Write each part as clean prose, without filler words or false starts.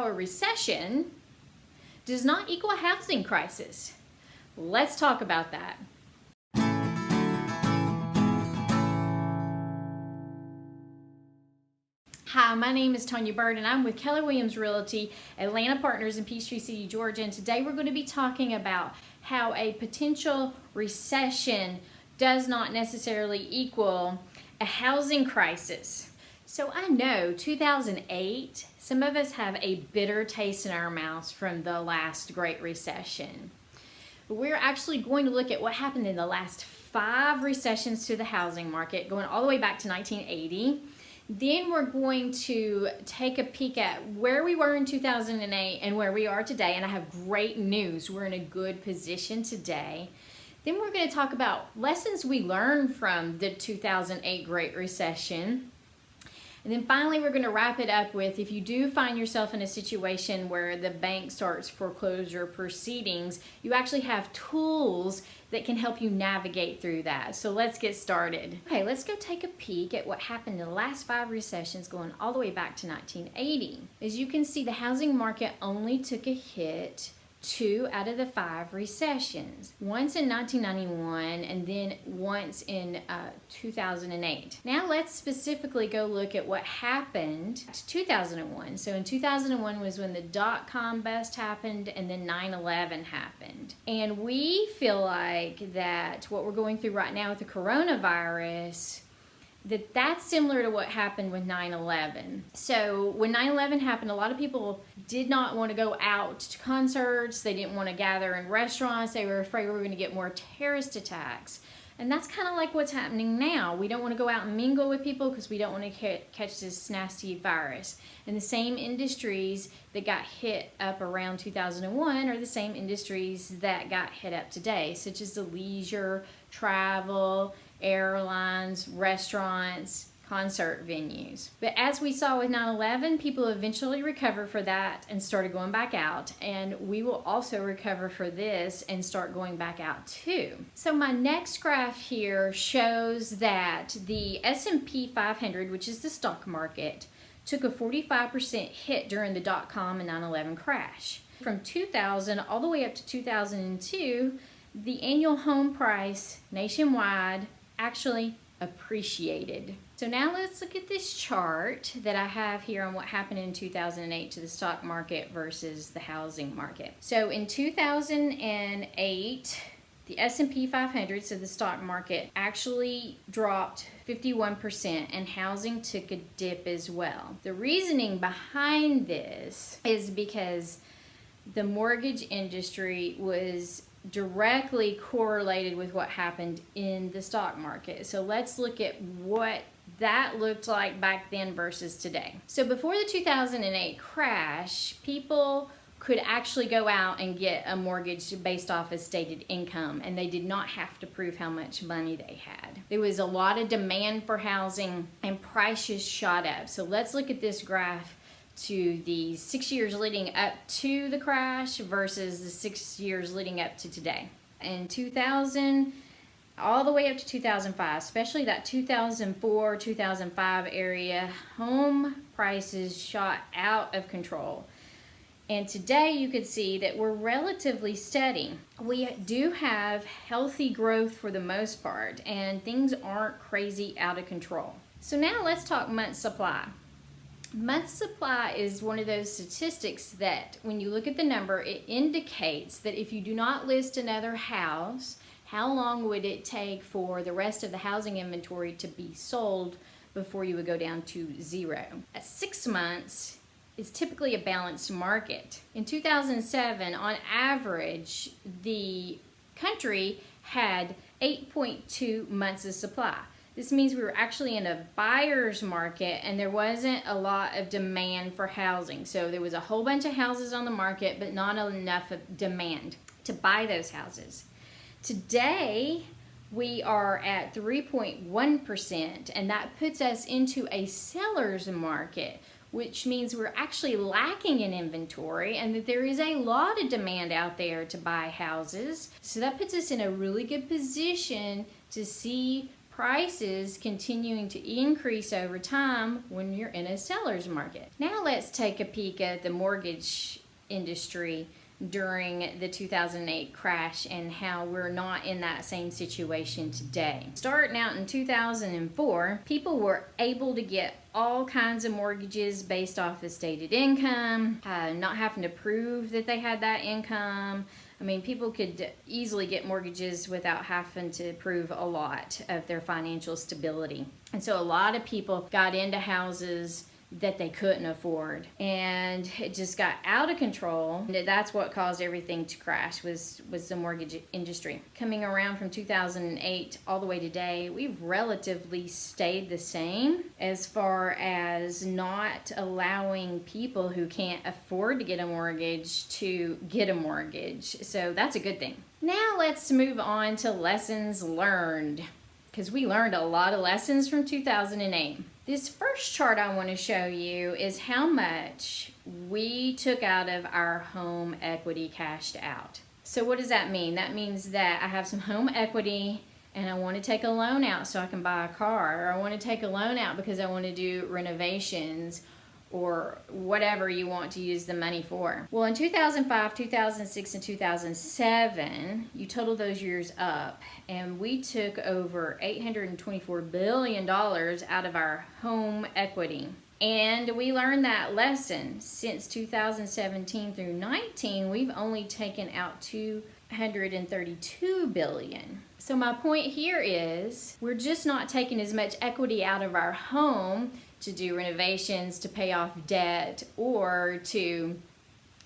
a recession does not equal a housing crisis. Let's talk about that. Hi, my name is Tonya Byrd and I'm with Keller Williams Realty, Atlanta Partners in Peachtree City, Georgia. And today we're going to be talking about how a potential recession does not necessarily equal a housing crisis. So I know 2008, some of us have a bitter taste in our mouths from the last Great Recession. We're actually going to look at what happened in the last 5 recessions to the housing market, going all the way back to 1980. Then we're going to take a peek at where we were in 2008 and where we are today. And I have great news. We're in a good position today. Then we're going to talk about lessons we learned from the 2008 Great Recession. And then finally, we're going to wrap it up with, if you do find yourself in a situation where the bank starts foreclosure proceedings, you actually have tools that can help you navigate through that. So let's get started. Okay, let's go take a peek at what happened in the last 5 recessions going all the way back to 1980. As you can see, the housing market only took a hit 2 out of the 5 recessions. Once in 1991 and then once in 2008. Now let's specifically go look at what happened to 2001. So in 2001 was when the dot-com bust happened and then 9/11 happened. And we feel like that what we're going through right now with the coronavirus, that's similar to what happened with 9/11. So when 9/11 happened, a lot of people did not want to go out to concerts. They didn't want to gather in restaurants. They were afraid we were going to get more terrorist attacks. And that's kind of like what's happening now. We don't want to go out and mingle with people because we don't want to catch this nasty virus. And the same industries that got hit up around 2001 are the same industries that got hit up today, such as the leisure, travel, airlines, restaurants, concert venues. But as we saw with 9/11, people eventually recovered for that and started going back out, and we will also recover for this and start going back out too. So my next graph here shows that the S&P 500, which is the stock market, took a 45% hit during the dot-com and 9/11 crash. From 2000 all the way up to 2002, the annual home price nationwide actually appreciated. So now let's look at this chart that I have here on what happened in 2008 to the stock market versus the housing market. So in 2008, the S&P 500, so the stock market, actually dropped 51% and housing took a dip as well. The reasoning behind this is because the mortgage industry was directly correlated with what happened in the stock market. So let's look at what that looked like back then versus today. So before the 2008 crash, people could actually go out and get a mortgage based off of stated income, and they did not have to prove how much money they had. There was a lot of demand for housing and prices shot up. So let's look at this graph to the 6 years leading up to the crash versus the 6 years leading up to today. In 2000, all the way up to 2005, especially that 2004, 2005 area, home prices shot out of control. And today you could see that we're relatively steady. We do have healthy growth for the most part, and things aren't crazy out of control. So now let's talk month supply. Month supply is one of those statistics that when you look at the number, it indicates that if you do not list another house, how long would it take for the rest of the housing inventory to be sold before you would go down to 0? At 6 months is typically a balanced market. In 2007, on average, the country had 8.2 months of supply. This means we were actually in a buyer's market and there wasn't a lot of demand for housing. So there was a whole bunch of houses on the market, but not enough of demand to buy those houses. Today, we are at 3.1%, and that puts us into a seller's market, which means we're actually lacking in inventory and that there is a lot of demand out there to buy houses. So that puts us in a really good position to see prices continuing to increase over time when you're in a seller's market. Now let's take a peek at the mortgage industry during the 2008 crash and how we're not in that same situation today. Starting out in 2004, people were able to get all kinds of mortgages based off of stated income, not having to prove that they had that income. I mean, people could easily get mortgages without having to prove a lot of their financial stability. And so a lot of people got into houses that they couldn't afford, and it just got out of control. And that's what caused everything to crash was the mortgage industry. Coming around from 2008 all the way today, we've relatively stayed the same as far as not allowing people who can't afford to get a mortgage to get a mortgage. So that's a good thing. Now let's move on to lessons learned, because we learned a lot of lessons from 2008. This first chart I want to show you is how much we took out of our home equity cashed out. So what does that mean? That means that I have some home equity and I want to take a loan out so I can buy a car, or I want to take a loan out because I want to do renovations, or whatever you want to use the money for. Well, in 2005, 2006, and 2007, you total those years up, and we took over $824 billion out of our home equity. And we learned that lesson. Since 2017 through 19, we've only taken out $232 billion. So my point here is we're just not taking as much equity out of our home to do renovations, to pay off debt, or to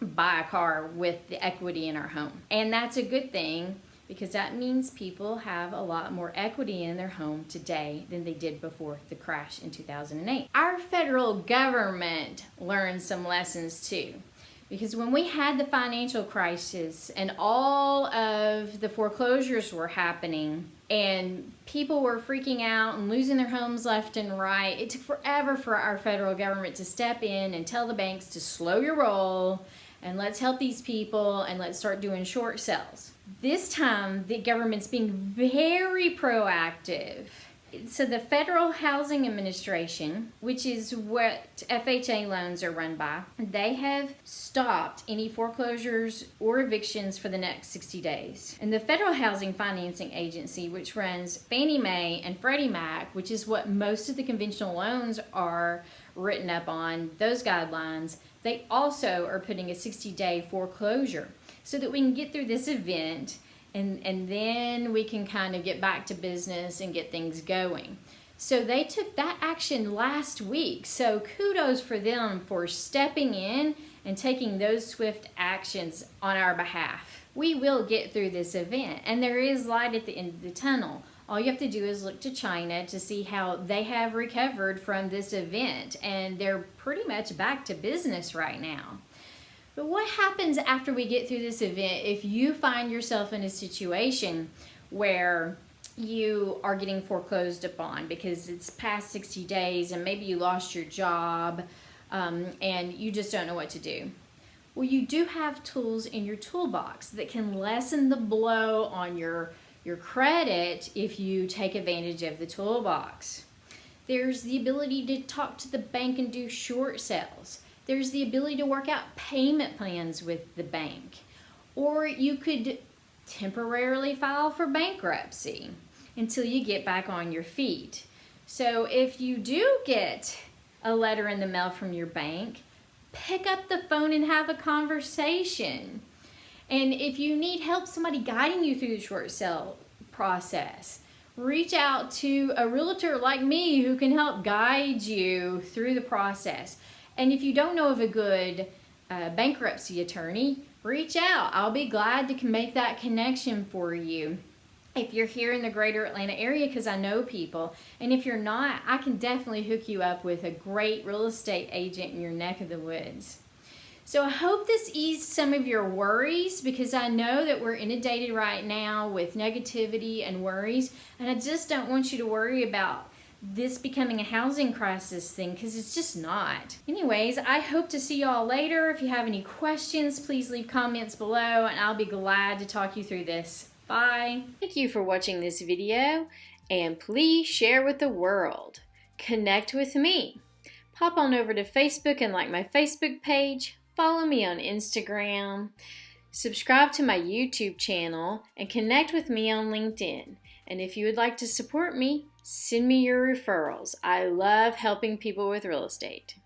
buy a car with the equity in our home. And that's a good thing, because that means people have a lot more equity in their home today than they did before the crash in 2008. Our federal government learned some lessons too, because when we had the financial crisis and all of the foreclosures were happening and people were freaking out and losing their homes left and right, it took forever for our federal government to step in and tell the banks to slow your roll and let's help these people and let's start doing short sales. This time, the government's being very proactive. So the Federal Housing Administration, which is what FHA loans are run by, they have stopped any foreclosures or evictions for the next 60 days. And the Federal Housing Financing Agency, which runs Fannie Mae and Freddie Mac, which is what most of the conventional loans are written up on, those guidelines, they also are putting a 60-day foreclosure so that we can get through this event and then we can kind of get back to business and get things going. So they took that action last week. So kudos for them for stepping in and taking those swift actions on our behalf. We will get through this event, and there is light at the end of the tunnel. All you have to do is look to China to see how they have recovered from this event, and they're pretty much back to business right now. But what happens after we get through this event if you find yourself in a situation where you are getting foreclosed upon because it's past 60 days and maybe you lost your job and you just don't know what to do? Well, you do have tools in your toolbox that can lessen the blow on your credit if you take advantage of the toolbox. There's the ability to talk to the bank and do short sales. There's the ability to work out payment plans with the bank. Or you could temporarily file for bankruptcy until you get back on your feet. So if you do get a letter in the mail from your bank, pick up the phone and have a conversation. And if you need help, somebody guiding you through the short sale process, reach out to a realtor like me who can help guide you through the process. And if you don't know of a good bankruptcy attorney, reach out. I'll be glad to make that connection for you if you're here in the greater Atlanta area, because I know people. And if you're not, I can definitely hook you up with a great real estate agent in your neck of the woods. So I hope this eased some of your worries, because I know that we're inundated right now with negativity and worries, and I just don't want you to worry about this becoming a housing crisis thing, because it's just not. Anyways, I hope to see y'all later. If you have any questions, please leave comments below and I'll be glad to talk you through this. Bye. Thank you for watching this video. And please share with the world. Connect with me. Pop on over to Facebook and like my Facebook page. Follow me on Instagram. Subscribe to my YouTube channel and connect with me on LinkedIn. And if you would like to support me, send me your referrals. I love helping people with real estate.